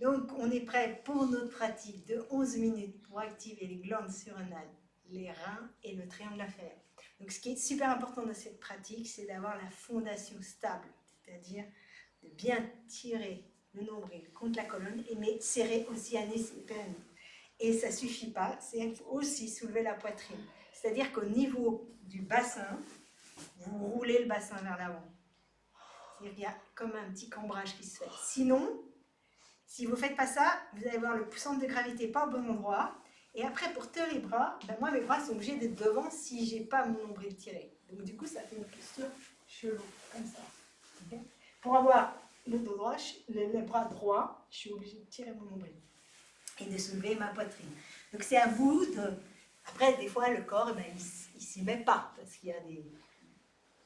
Donc, on est prêt pour notre pratique de 11 minutes pour activer les glandes surrénales, les reins et le triangle inférieur. Donc, ce qui est super important dans cette pratique, c'est d'avoir la fondation stable, c'est-à-dire de bien tirer le nombril contre la colonne, mais serrer aussi anis et périnée. Et ça ne suffit pas, il faut aussi soulever la poitrine. C'est-à-dire qu'au niveau du bassin, vous roulez le bassin vers l'avant. C'est-à-dire qu'il y a comme un petit cambrage qui se fait. Sinon, si vous ne faites pas ça, vous allez voir le centre de gravité pas au bon endroit. Et après, pour tenir les bras, ben moi, mes bras sont obligés d'être devant si je n'ai pas mon nombril tiré. Donc, du coup, ça fait une posture chelou, comme ça. Okay. Pour avoir le dos droit, les bras droits, je suis obligée de tirer mon nombril et de soulever ma poitrine. Donc, c'est à vous de... Après, des fois, le corps, ben, il ne s'y met pas parce qu'il y a des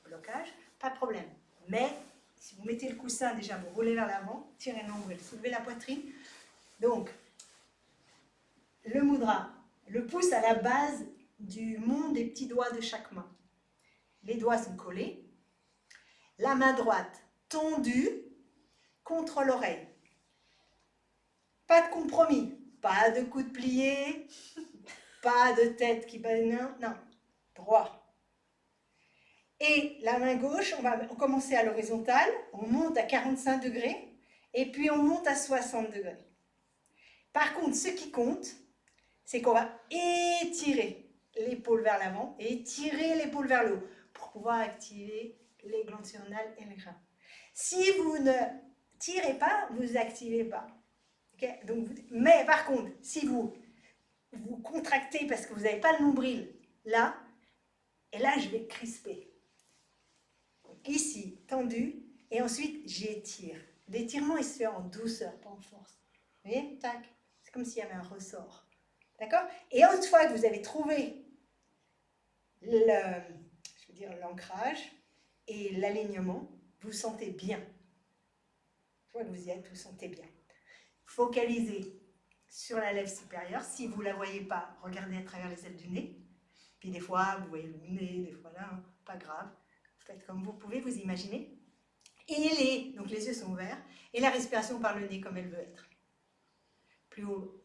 blocages. Pas de problème. Mais si vous mettez le coussin, déjà, vous roulez vers l'avant, tirez le nombril, soulevez la poitrine. Donc, le mudra, le pouce à la base du mont des petits doigts de chaque main. Les doigts sont collés. La main droite tendue contre l'oreille. Pas de compromis. Pas de coude plié. Pas de tête qui bat. Non. Droit. Et la main gauche, on va commencer à l'horizontale. On monte à 45 degrés. Et puis on monte à 60 degrés. Par contre, ce qui compte, c'est qu'on va étirer l'épaule vers l'avant et étirer l'épaule vers le haut pour pouvoir activer les glandes surrénales et les reins. Si vous ne tirez pas, vous n'activez pas. Okay? Donc, mais par contre, si vous contractez parce que vous n'avez pas le nombril là, et là je vais crisper. Donc, ici, tendu, et ensuite j'étire. L'étirement il se fait en douceur, pas en force. Vous voyez? Tac. C'est comme s'il y avait un ressort. D'accord? Et une fois que vous avez trouvé l'ancrage et l'alignement, vous sentez bien. Une fois que vous y êtes, vous sentez bien. Focalisez sur la lèvre supérieure. Si vous ne la voyez pas, regardez à travers les ailes du nez. Puis des fois, vous voyez le nez, des fois là, hein, pas grave. Faites comme vous pouvez, vous imaginez. Et donc les yeux sont ouverts. Et la respiration par le nez comme elle veut être. Plus haut,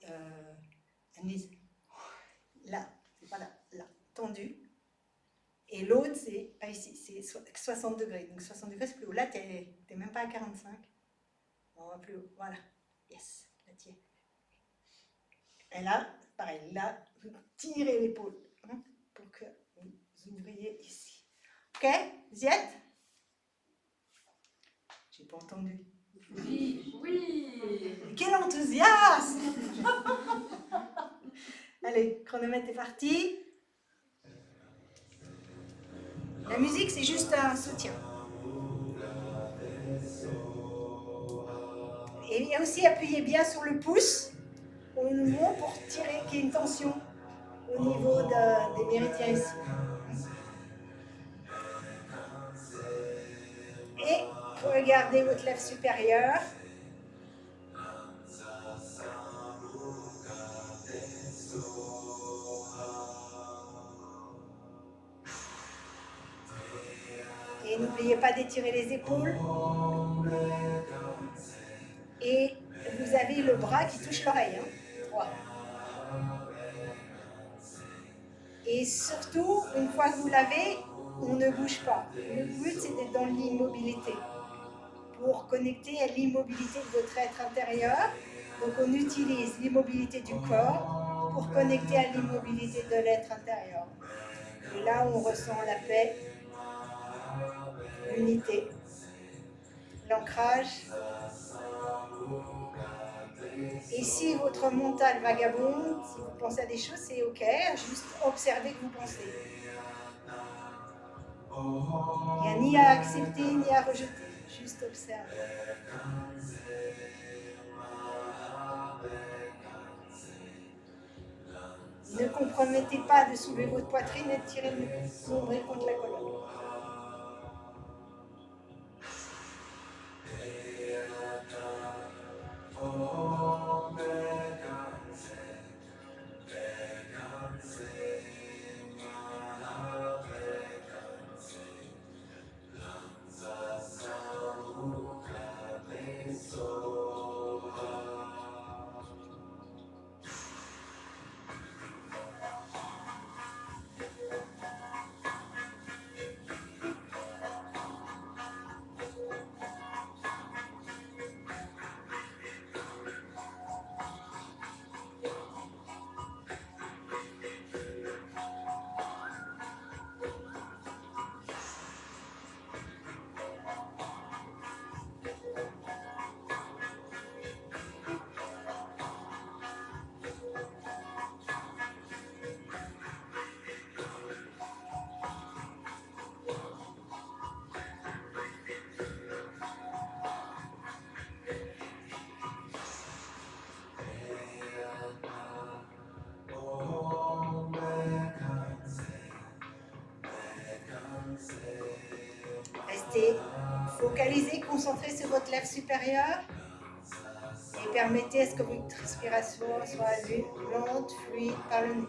là, c'est pas là, là, tendu. Et l'autre, c'est pas ici, c'est 60 degrés. Donc 60 degrés, c'est plus haut. Là, t'es même pas à 45. On va plus haut. Voilà. Yes, là, tiens. Et là, pareil, là, vous tirez l'épaule hein, pour que vous ouvriez ici. Ok? Vous y êtes? J'ai pas entendu. Oui, oui. Quel enthousiasme! Allez, chronomètre est parti. La musique, c'est juste un soutien. Et aussi, appuyez bien sur le pouce au moment pour tirer, qu'il y ait une tension au niveau des méridiens ici. Et regardez votre lèvre supérieure. Et n'oubliez pas d'étirer les épaules. Et vous avez le bras qui touche l'oreille. Hein. 3. Et surtout, une fois que vous l'avez, on ne bouge pas. Le but, c'est d'être dans l'immobilité. Pour connecter à l'immobilité de votre être intérieur, donc on utilise l'immobilité du corps pour connecter à l'immobilité de l'être intérieur. Et là, on ressent la paix, l'unité, l'ancrage. Et si votre mental vagabonde, si vous pensez à des choses, c'est ok, juste observez que vous pensez. Il n'y a ni à accepter ni à rejeter, juste observer. Ne compromettez pas de soulever votre poitrine et de tirer le nombril contre la colonne. Restez focalisé, concentré sur votre lèvre supérieure et permettez à ce que votre respiration soit lente, fluide par le nez.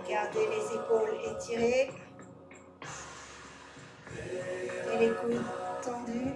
Gardez les épaules étirées et les coudes tendus.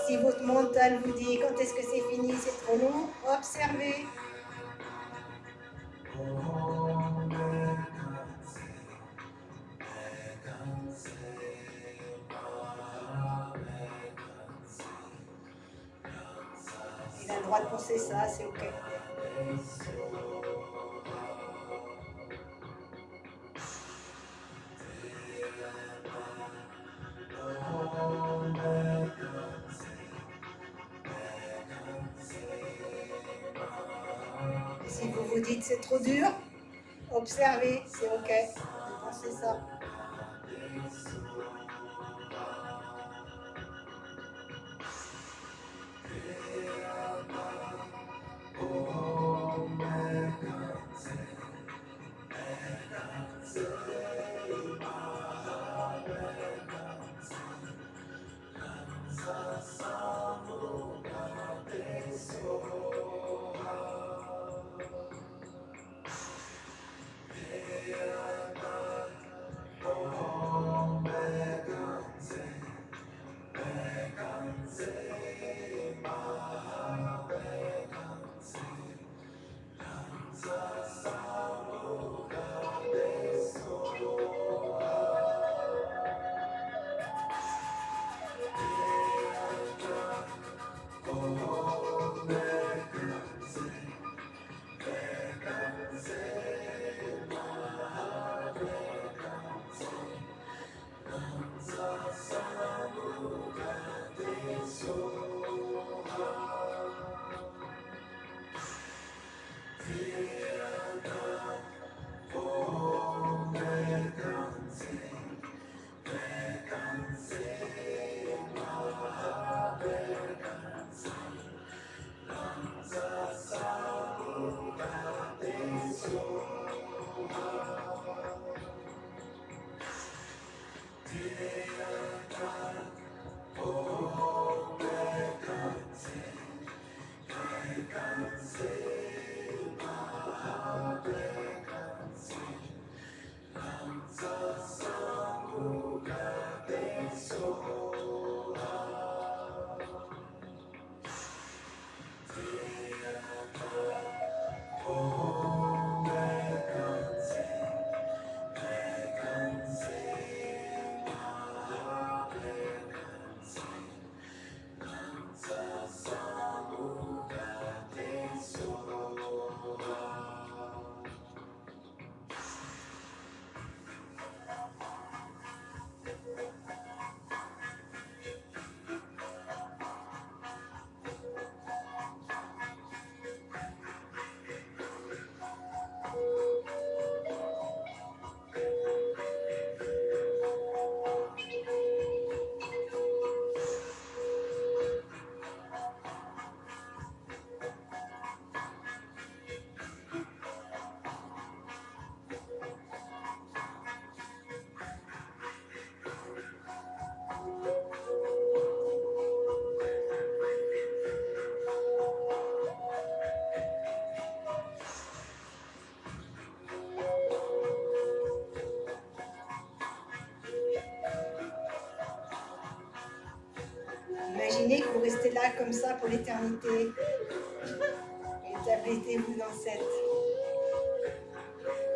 Si votre mental vous dit quand est-ce que c'est fini, c'est trop long, observez. Il a le droit de penser ça, c'est ok. Et si vous vous dites c'est trop dur, observez, c'est ok de penser ça. Imaginez que vous restez là comme ça pour l'éternité. Établissez-vous dans cet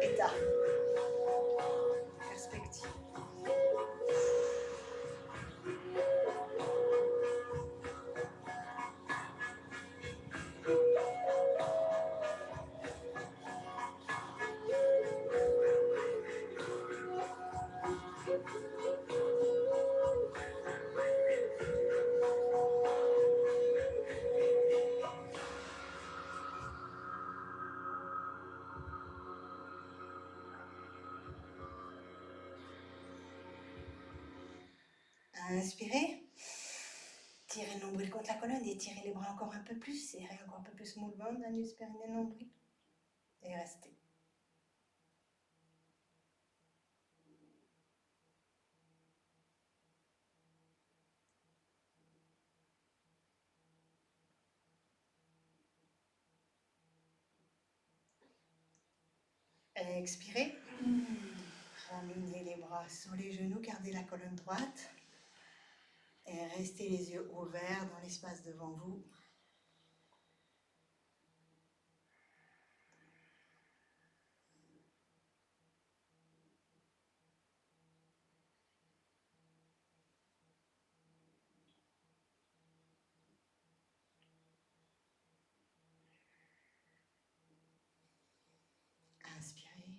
état, perspective. Inspirez. Tirez le nombril contre la colonne et tirez les bras encore un peu plus. Serrez encore un peu plus mouvement, anus, périnée, nombril. Et restez. Expirez. Alignez les bras sur les genoux, gardez la colonne droite. Et restez les yeux ouverts dans l'espace devant vous. Inspirez.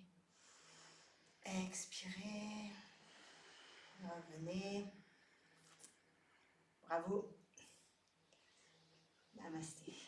Expirez. Revenez. Bravo. Namasté.